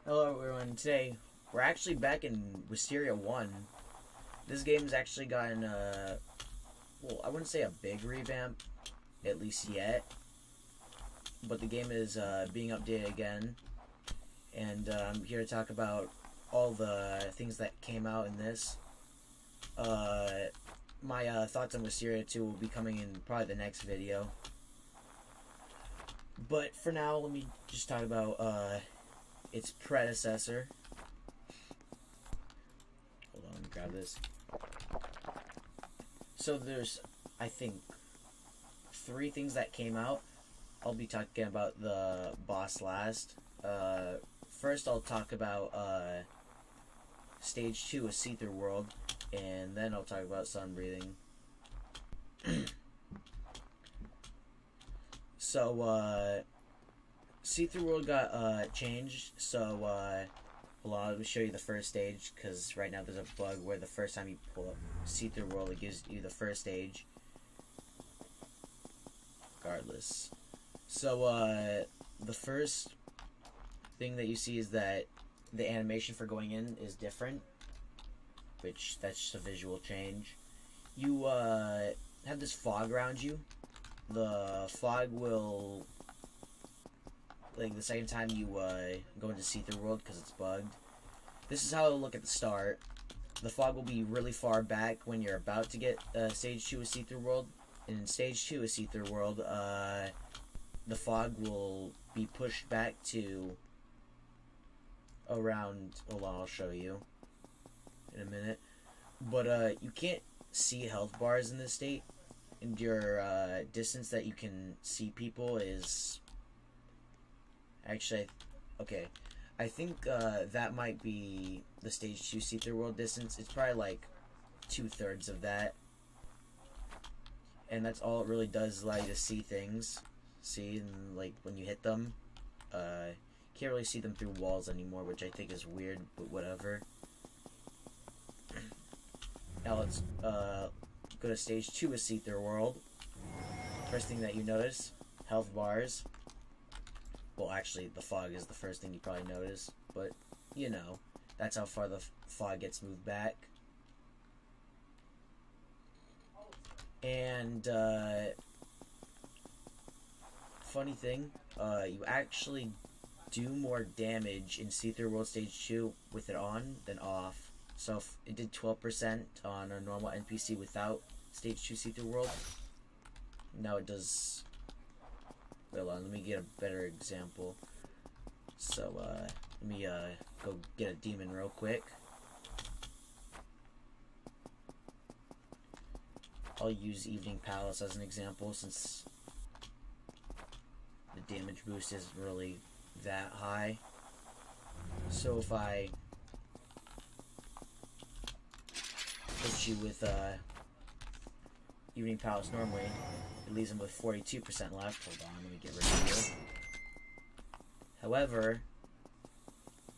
Hello everyone, today we're actually back in Wisteria 1. This game's actually gotten well, I wouldn't say a big revamp, at least yet. But the game is being updated again. And I'm here to talk about all the things that came out in this. My thoughts on Wisteria 2 will be coming in probably the next video. But for now, let me just talk about its predecessor. Hold on, let me grab this. So there's, I think, 3 things that came out. I'll be talking about the boss last. First I'll talk about Stage 2 of See Through World, and then I'll talk about Sun Breathing. So, See Through World got changed, so well, I'll show you the first stage, because right now there's a bug where the first time you pull up See Through World, it gives you the first stage. Regardless. So, the first thing that you see is that the animation for going in is different, which, that's just a visual change. You, have this fog around you. The fog will, like, the second time you go into See Through World, because it's bugged. This is how it'll look at the start. The fog will be really far back when you're about to get Stage 2 of See Through World. And in Stage 2 of See Through World, the fog will be pushed back to around, hold on, I'll show you in a minute. But you can't see health bars in this state. And your distance that you can see people is actually, okay, I think that might be the Stage 2 See Through World distance. It's probably like 2/3 of that, and that's all it really does, allow you to see things. See, and like when you hit them, can't really see them through walls anymore, which I think is weird, but whatever. Now let's go to Stage 2 of See Through World. First thing that you notice, health bars. Well, actually, the fog is the first thing you probably notice, but, you know, that's how far the fog gets moved back. And, funny thing, you actually do more damage in See Through World Stage 2 with it on than off. So if it did 12% on a normal NPC without Stage 2 See Through World, now it does. Hold on, let me get a better example. So, let me go get a demon real quick. I'll use Evening Palace as an example, since the damage boost isn't really that high. So if I hit you with Evening Palace normally, it leaves him with 42% left. Hold on, let me get rid of you. However,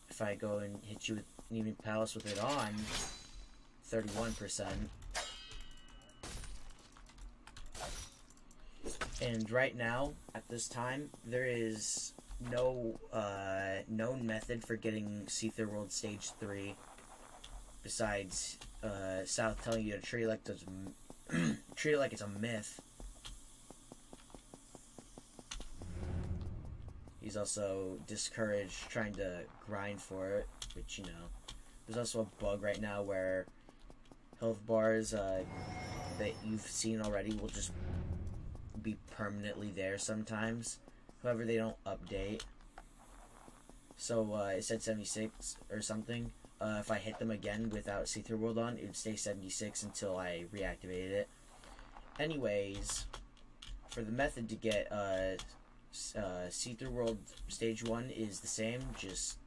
if I go and hit you with Evening Palace with it on, 31%. And right now, at this time, there is no known method for getting See Through World Stage 3 besides South telling you to treat it like treat it like it's a myth. He's also discouraged trying to grind for it, which, you know. There's also a bug right now where health bars that you've seen already will just be permanently there sometimes. However, they don't update. So it said 76 or something. If I hit them again without See Through World on, it would stay 76 until I reactivated it. Anyways, for the method to get See Through World Stage 1 is the same. Just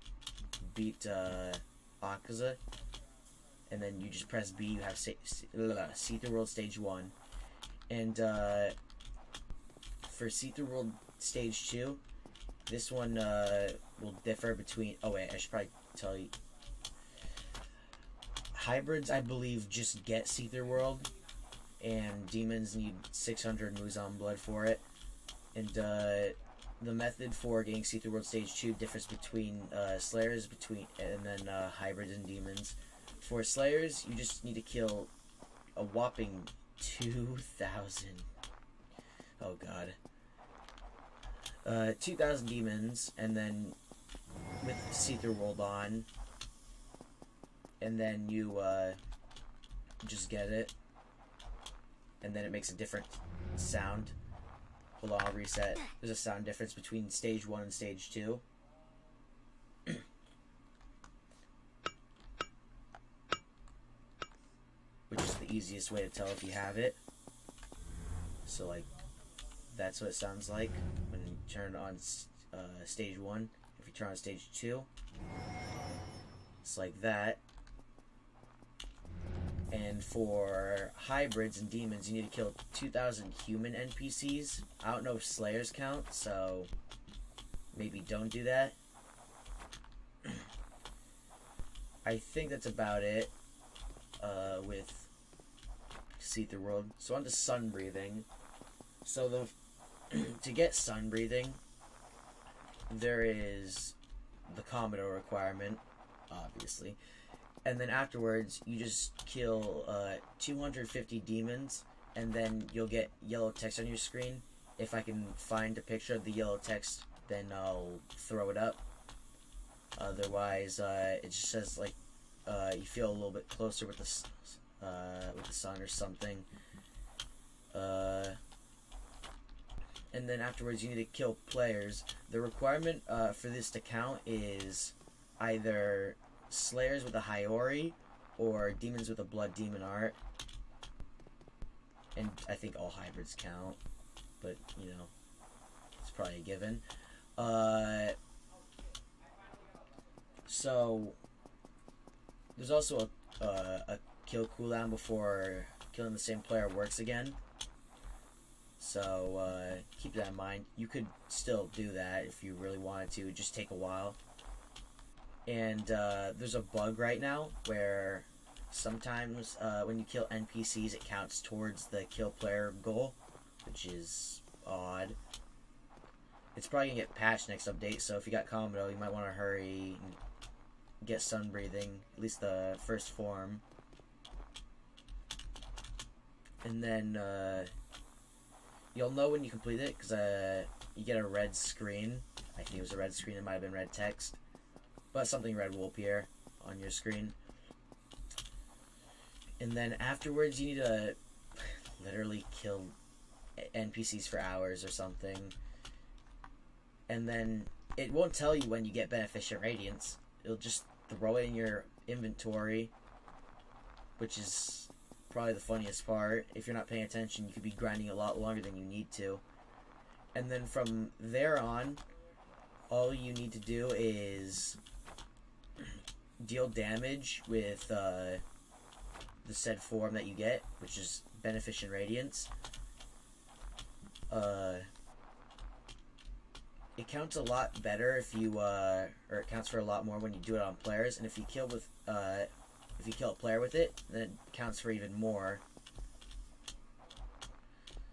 beat Akaza, and then you just press B, you have See Through World Stage 1. And for See Through World Stage 2, this one will differ between, oh wait, I should probably tell you. Hybrids, I believe, just get See Through World, and demons need 600 Muzan blood for it. And the method for getting See-Through World Stage 2 differs between Slayers and then Hybrids and Demons. For Slayers, you just need to kill a whopping 2,000. Oh god. 2,000 demons, and then with See-Through World on, and then you just get it, and then it makes a different sound. Hold on, I'll reset. There's a sound difference between stage 1 and stage 2. Which is the easiest way to tell if you have it. So, like, that's what it sounds like when you turn on stage 1. If you turn on stage 2, it's like that. And for hybrids and demons, you need to kill 2,000 human NPCs. I don't know if Slayers count, so maybe don't do that. I think that's about it with See-Through World. So on to sun breathing. So to get sun breathing, there is the Commodore requirement, obviously. And then afterwards, you just kill 250 demons, and then you'll get yellow text on your screen. If I can find a picture of the yellow text, then I'll throw it up. Otherwise, it just says, like, you feel a little bit closer with the sun or something. And then afterwards, you need to kill players. The requirement for this to count is either Slayers with a Hiyori or Demons with a Blood Demon art. And I think all hybrids count, but, you know, it's probably a given. So there's also a kill cooldown before killing the same player works again. So keep that in mind. You could still do that if you really wanted to. It'd just take a while. And there's a bug right now where sometimes when you kill NPCs, it counts towards the kill player goal, which is odd. It's probably going to get patched next update, so if you got Commodore, you might want to hurry and get sun breathing, at least the first form. And then you'll know when you complete it, because you get a red screen. I think it was a red screen, it might have been red text. But something red will appear on your screen. And then afterwards, you need to literally kill NPCs for hours or something. And then it won't tell you when you get Beneficent Radiance. It'll just throw it in your inventory, which is probably the funniest part. If you're not paying attention, you could be grinding a lot longer than you need to. And then from there on, all you need to do is deal damage with the said form that you get, which is Beneficent Radiance. It counts a lot better if you or it counts for a lot more when you do it on players, and if you kill a player with it, then it counts for even more.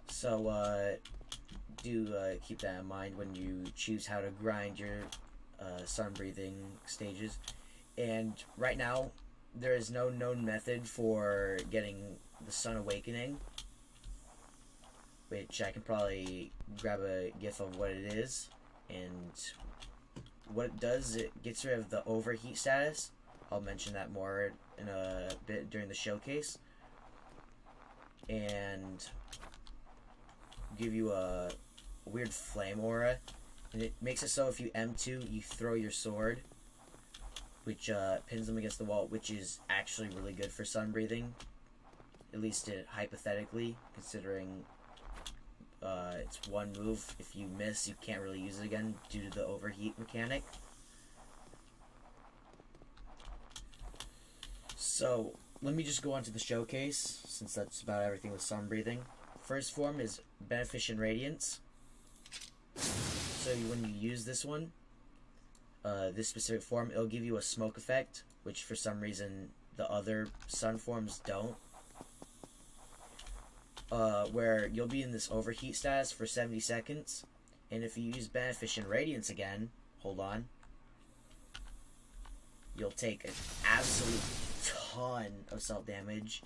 So do keep that in mind when you choose how to grind your sun breathing stages. And right now, there is no known method for getting the Sun Awakening, which I can probably grab a gif of what it is. And what it does, it gets rid of the overheat status. I'll mention that more in a bit during the showcase. And give you a weird flame aura. And it makes it so if you M2, you throw your sword, which pins them against the wall, which is actually really good for sun breathing. At least hypothetically, considering it's one move. If you miss, you can't really use it again due to the overheat mechanic. So, let me just go on to the showcase, since that's about everything with sun breathing. First form is Beneficent Radiance. So when you use this one, this specific form, it'll give you a smoke effect, which for some reason the other sun forms don't. Where you'll be in this overheat status for 70 seconds, And if you use Beneficent Radiance again, hold on, you'll take an absolute ton of self damage.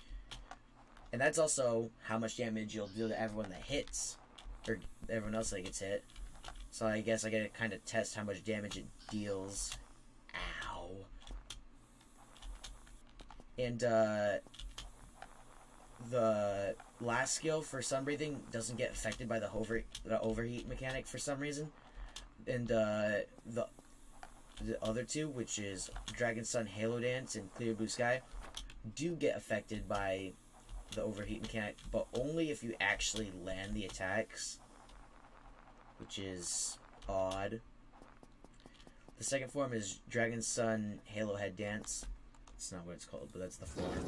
And that's also how much damage you'll do to everyone that hits, or everyone else that gets hit. So I guess I gotta kind of test how much damage it deals. Ow. And the last skill for Sunbreathing doesn't get affected by the overheat mechanic for some reason. And the other two, which is Dragon Sun Halo Dance and Clear Blue Sky, do get affected by the overheat mechanic, but only if you actually land the attacks, which is odd. The second form is Dragon Sun Halo Head Dance. It's not what it's called, but that's the form,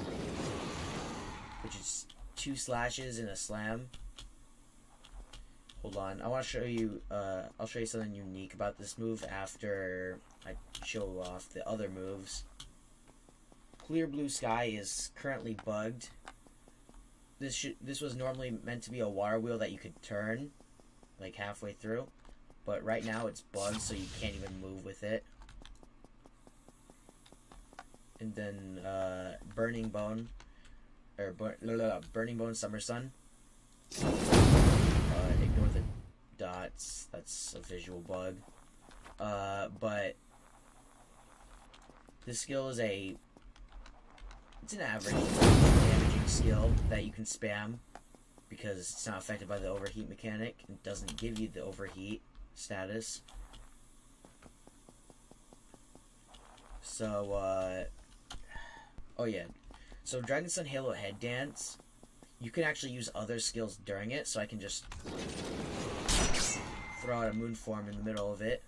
which is 2 slashes and a slam. Hold on, I want to show you. I'll show you something unique about this move after I show off the other moves. Clear Blue Sky is currently bugged. This was normally meant to be a water wheel that you could turn, like halfway through, but right now it's bugged, so you can't even move with it. And then Burning Bone, or Burning Bone Summer Sun. Ignore the dots. That's a visual bug. But this skill is it's an average damaging skill that you can spam because it's not affected by the overheat mechanic and doesn't give you the overheat status. So, oh yeah. So Dragon Sun Halo Head Dance, you can actually use other skills during it, so I can just throw out a moon form in the middle of it.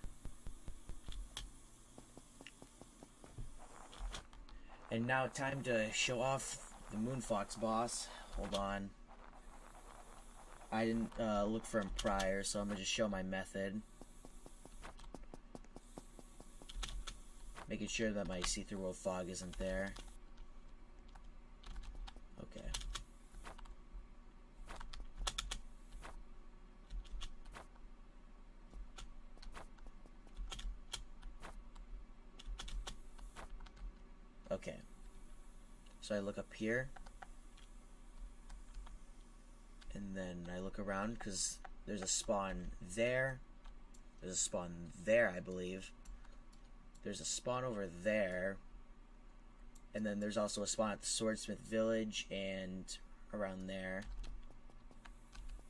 And now time to show off the Moonfox boss. Hold on. I didn't look for him prior, so I'm going to just show my method. Making sure that my see-through world fog isn't there. Okay. Okay. So I look up here. And then I look around because there's a spawn there. There's a spawn there, I believe. There's a spawn over there. And then there's also a spawn at the Swordsmith Village and around there.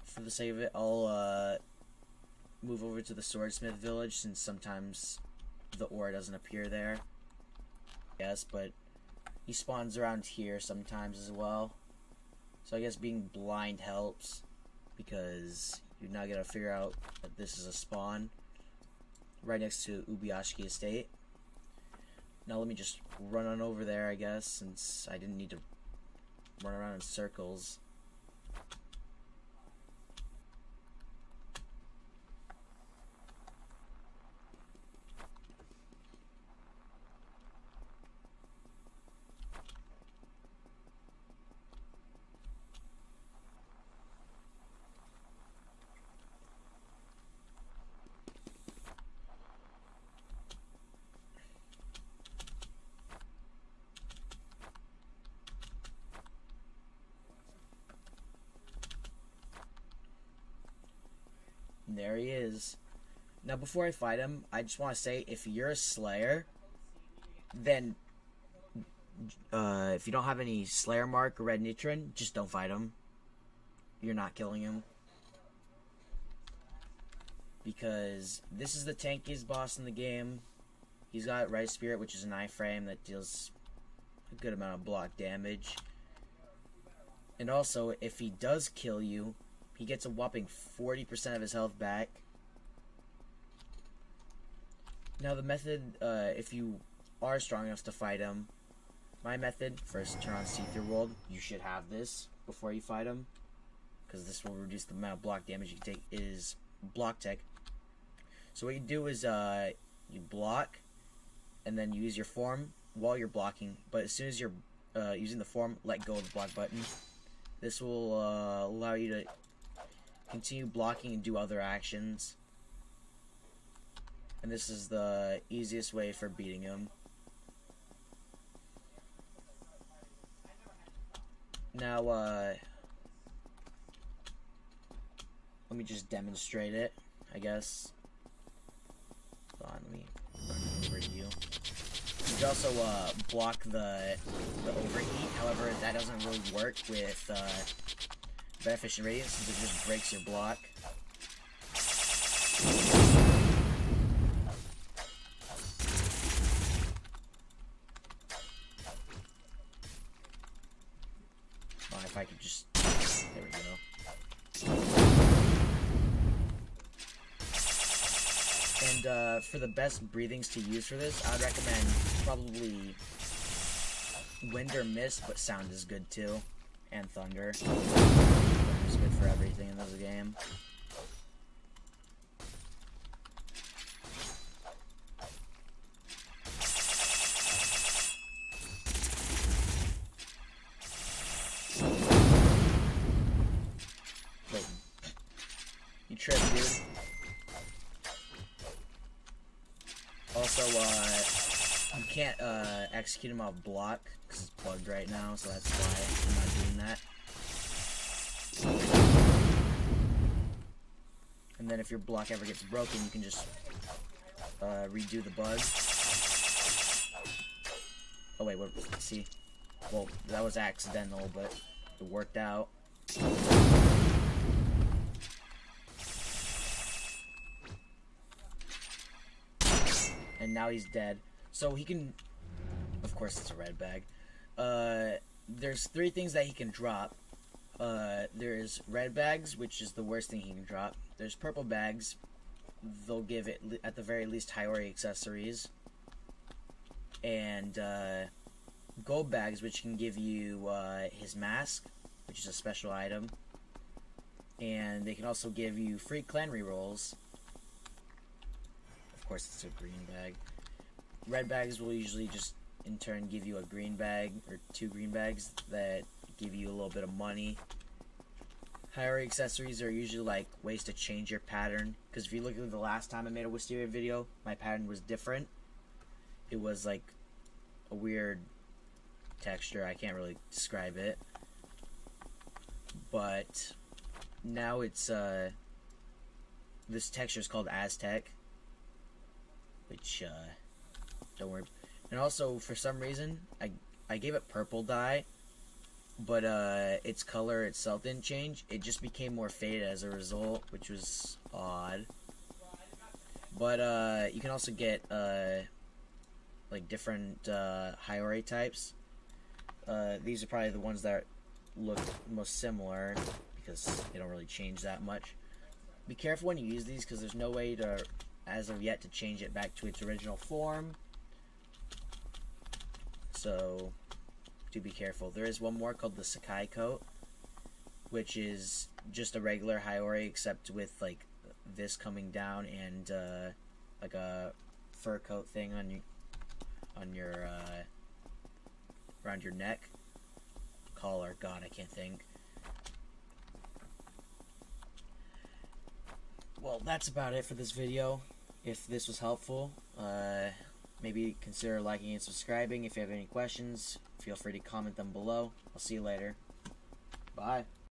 For the sake of it, I'll move over to the Swordsmith Village since sometimes the ore doesn't appear there. Yes, but he spawns around here sometimes as well. So I guess being blind helps because you're not gonna figure out that this is a spawn right next to Ubuyashiki Estate. Now let me just run on over there, I guess, since I didn't need to run around in circles. And there he is. Now before I fight him, I just want to say, if you're a Slayer, then if you don't have any Slayer Mark or Red Nitrin, just don't fight him. You're not killing him. Because this is the tankiest boss in the game. He's got Rise Spirit, which is an iframe that deals a good amount of block damage. And also, if he does kill you, he gets a whopping 40% of his health back. Now the method, if you are strong enough to fight him, my method, first turn on See-Through World. You should have this before you fight him, because this will reduce the amount of block damage you take. It is block tech. So what you do is you block, and then you use your form while you're blocking, but as soon as you're using the form, let go of the block button. This will allow you to continue blocking and do other actions. And this is the easiest way for beating him. Now, let me just demonstrate it, I guess. Hold on, let me run over to you. You can also block the overheat. However, that doesn't really work with Beneficent Radiance, since it just breaks your block. Oh, if I could just... There we go. And for the best breathings to use for this, I'd recommend probably Wind or Mist, but Sound is good too. And Thunder. Thunder is good for everything in this game. Wait. You trip, dude. Also, you can't execute him off block because it's plugged right now, so that's why I'm not doing that. And then if your block ever gets broken, you can just redo the bug. Oh wait, what? See? Well, that was accidental, but it worked out. And now he's dead. So he can... Of course it's a red bag. There's 3 things that he can drop. There's red bags, which is the worst thing he can drop. There's purple bags. They'll give it, at the very least, High-Ori accessories. And gold bags, which can give you his mask, which is a special item. And they can also give you free clan rerolls. Of course, it's a green bag. Red bags will usually just, in turn, give you a green bag, or 2 green bags that give you a little bit of money. High-Ori accessories are usually like ways to change your pattern. Because if you look at the last time I made a Wisteria video, my pattern was different. It was like a weird texture. I can't really describe it. But now it's this texture is called Aztec. Which, don't worry. And also, for some reason, I gave it purple dye, but its color itself didn't change. It just became more faded as a result, which was odd. But you can also get like different High-Ori types. These are probably the ones that look most similar because they don't really change that much. Be careful when you use these because there's no way to, as of yet, to change it back to its original form. So, do be careful. There is one more called the Sakai coat, which is just a regular High-Ori except with like this coming down and like a fur coat thing on your around your neck. Collar, God, I can't think. Well, that's about it for this video. If this was helpful, maybe consider liking and subscribing. If you have any questions, feel free to comment them below. I'll see you later. Bye.